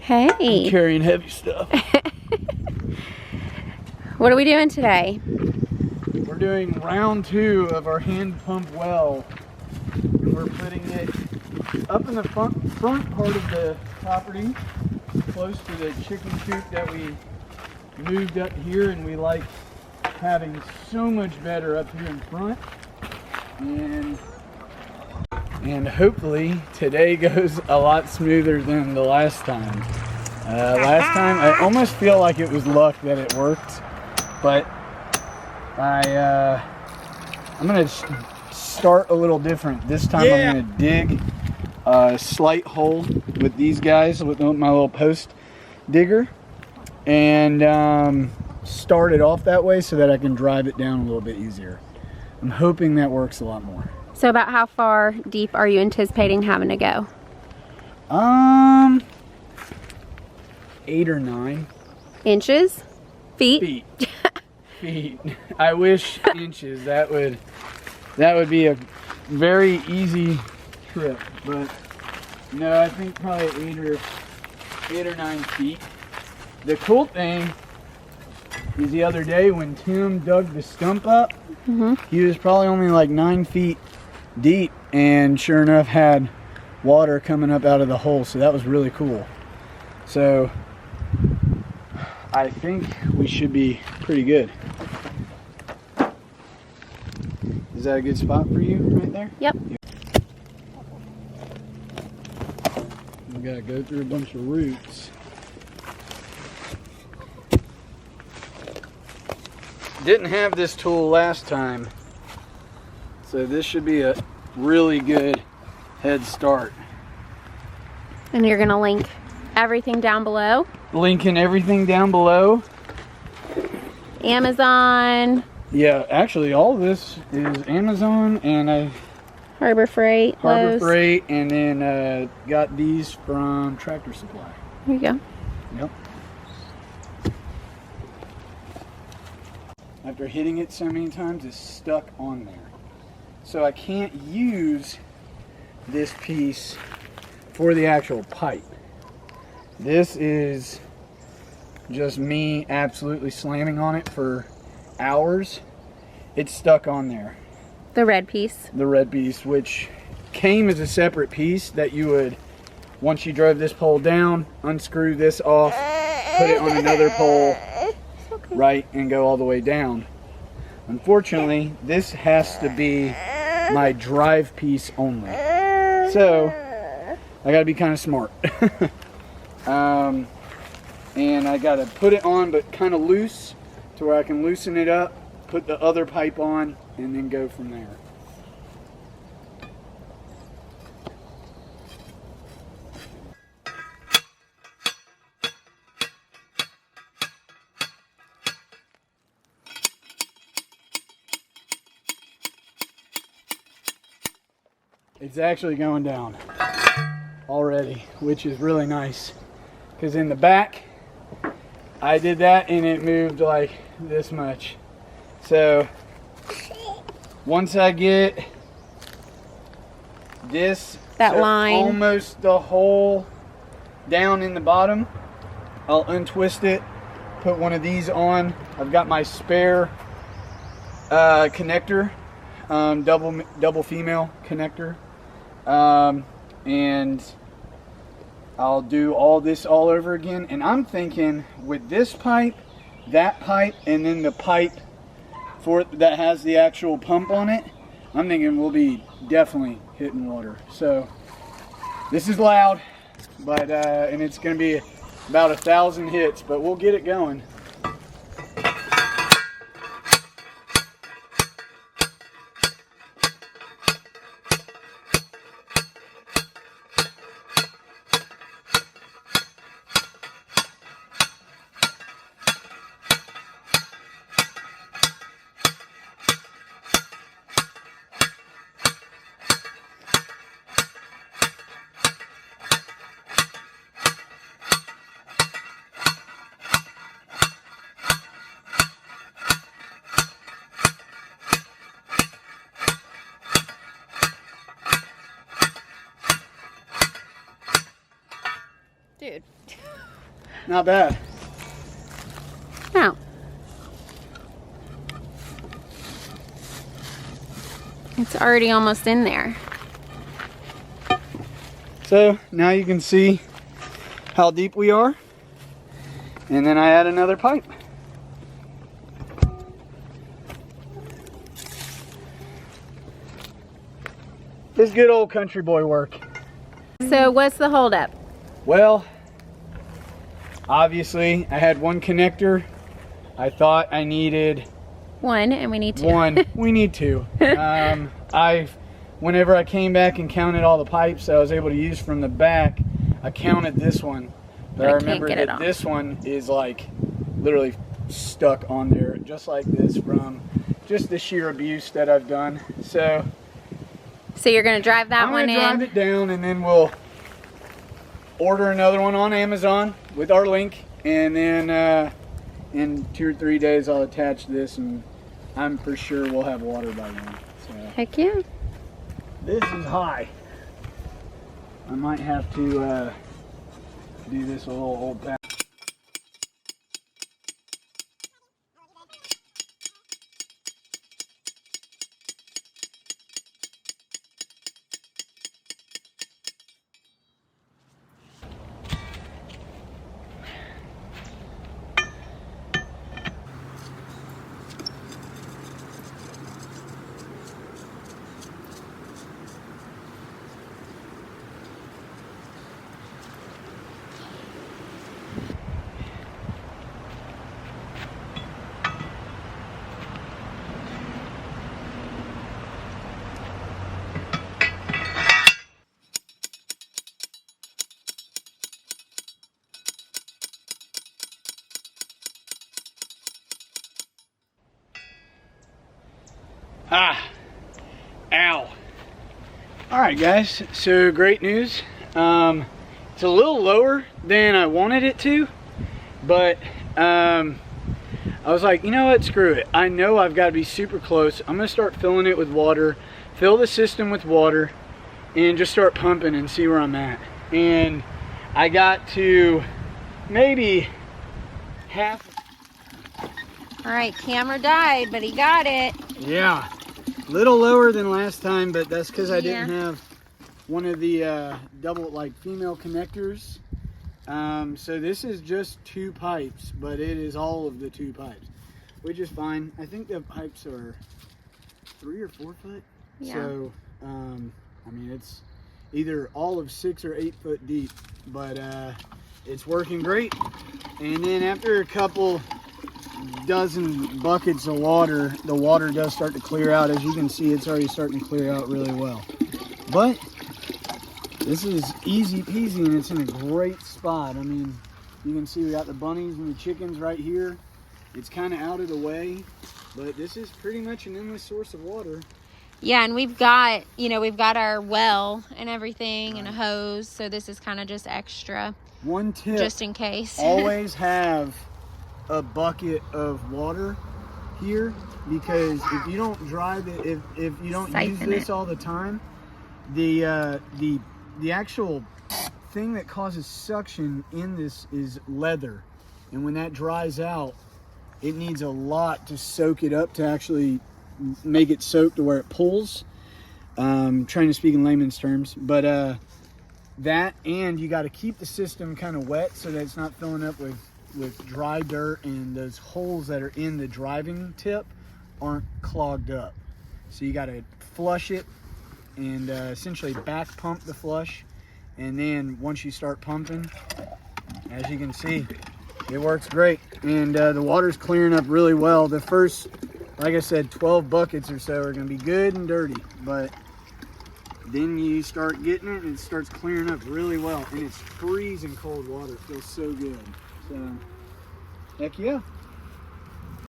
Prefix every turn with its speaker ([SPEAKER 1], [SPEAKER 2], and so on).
[SPEAKER 1] Hey.
[SPEAKER 2] I'm carrying heavy stuff.
[SPEAKER 1] What are we doing today?
[SPEAKER 2] We're doing round 2 of our hand pump well. We're putting it up in the front part of the property, close to the chicken coop that we moved up here, and we like having so much better up here in front. And hopefully today goes a lot smoother than the last time. Last time I almost feel like it was luck that it worked, but I'm gonna start a little different. This time I'm gonna dig a slight hole with these guys, with my little post digger, and start it off that way so that I can drive it down a little bit easier. I'm hoping that works a lot more.
[SPEAKER 1] So about how far deep are you anticipating having to go?
[SPEAKER 2] 8 or 9
[SPEAKER 1] inches? Feet?
[SPEAKER 2] Feet. I wish inches. That would be a very easy trip, but no, I think probably 8 or 9 feet. The cool thing is the other day when Tim dug the stump up, he was probably only like 9 feet deep, and sure enough had water coming up out of the hole, so that was really cool. So I think we should be pretty good. Is that a good spot for you right there?
[SPEAKER 1] Yep.
[SPEAKER 2] We gotta go through a bunch of roots. Didn't have this tool last time, so this should be a really good head start.
[SPEAKER 1] And you're gonna link everything down below?
[SPEAKER 2] Linking everything down below.
[SPEAKER 1] Amazon.
[SPEAKER 2] Yeah, actually all of this is Amazon, and
[SPEAKER 1] Harbor Freight.
[SPEAKER 2] Harbor
[SPEAKER 1] Lowe's.
[SPEAKER 2] Freight, and then got these from Tractor Supply.
[SPEAKER 1] There you go.
[SPEAKER 2] Yep. After hitting it so many times, it's stuck on there. So I can't use this piece for the actual pipe. This is just me absolutely slamming on it for hours. It's stuck on there.
[SPEAKER 1] The red piece.
[SPEAKER 2] The red piece, which came as a separate piece that you would, once you drove this pole down, unscrew this off, put it on another pole, right, and go all the way down. Unfortunately, this has to be my drive piece only. So I gotta be kind of smart. And I gotta put it on, but kind of loose, to where I can loosen it up, put the other pipe on, and then go from there. It's actually going down already, which is really nice, because in the back I did that and it moved like this much. So once I get this
[SPEAKER 1] line
[SPEAKER 2] almost the hole down in the bottom, I'll untwist it, put one of these on. I've got my spare connector, double female connector, and I'll do all this all over again. And I'm thinking with this pipe, that pipe, and then the pipe that has the actual pump on it, I'm thinking we'll be definitely hitting water. So this is loud, but and it's going to be about 1,000 hits, but we'll get it going.
[SPEAKER 1] Dude.
[SPEAKER 2] Not bad.
[SPEAKER 1] No. It's already almost in there.
[SPEAKER 2] So now you can see how deep we are. And then I add another pipe. This good old country boy work.
[SPEAKER 1] So what's the holdup?
[SPEAKER 2] Well, obviously I had one connector. I thought I needed
[SPEAKER 1] One, and we need two.
[SPEAKER 2] one. We need two. Whenever I came back and counted all the pipes that I was able to use from the back, I counted this one. But I remember that this one is like literally stuck on there, just like this, from just the sheer abuse that I've done. So
[SPEAKER 1] you're gonna drive that one in?
[SPEAKER 2] I'm gonna drive it down, and then we'll order another one on Amazon with our link, and then in 2 or 3 days I'll attach this, and I'm for sure we'll have water by then. So
[SPEAKER 1] Heck yeah.
[SPEAKER 2] this is high. I might have to do this a little old fashioned. Ow. Alright guys, so great news. It's a little lower than I wanted it to, but I was like, you know what, screw it. I know I've got to be super close. I'm going to start filling it with water, fill the system with water, and just start pumping and see where I'm at. And I got to maybe half.
[SPEAKER 1] Alright, camera died, but he got it.
[SPEAKER 2] Yeah, a little lower than last time, but that's because I didn't have one of the double, like, female connectors. So this is just 2 pipes, but it is all of the 2 pipes, which is fine. I think the pipes are 3 or 4 foot.
[SPEAKER 1] Yeah.
[SPEAKER 2] So, I mean, it's either all of 6 or 8 foot deep, but it's working great. And then after a couple dozen buckets of water, the water does start to clear out. As you can see, it's already starting to clear out really well. But this is easy peasy, and it's in a great spot. I mean, you can see we got the bunnies and the chickens right here. It's kind of out of the way, but this is pretty much an endless source of water.
[SPEAKER 1] Yeah, and we've got, we've got our well and everything, and a hose, so this is kind of just extra.
[SPEAKER 2] One tip,
[SPEAKER 1] just in case.
[SPEAKER 2] Always have a bucket of water here, because if you don't drive it, if you don't use this all the time, the actual thing that causes suction in this is leather, and when that dries out, it needs a lot to soak it up to actually make it soak to where it pulls. Trying to speak in layman's terms, but that, and you got to keep the system kind of wet so that it's not filling up with dry dirt, and those holes that are in the driving tip aren't clogged up. So you got to flush it and essentially back pump the flush, and then once you start pumping, as you can see, it works great, and the water's clearing up really well. The first, like I said, 12 buckets or so are going to be good and dirty, but then you start getting it and it starts clearing up really well, and it's freezing cold water. It feels so good. So, heck yeah.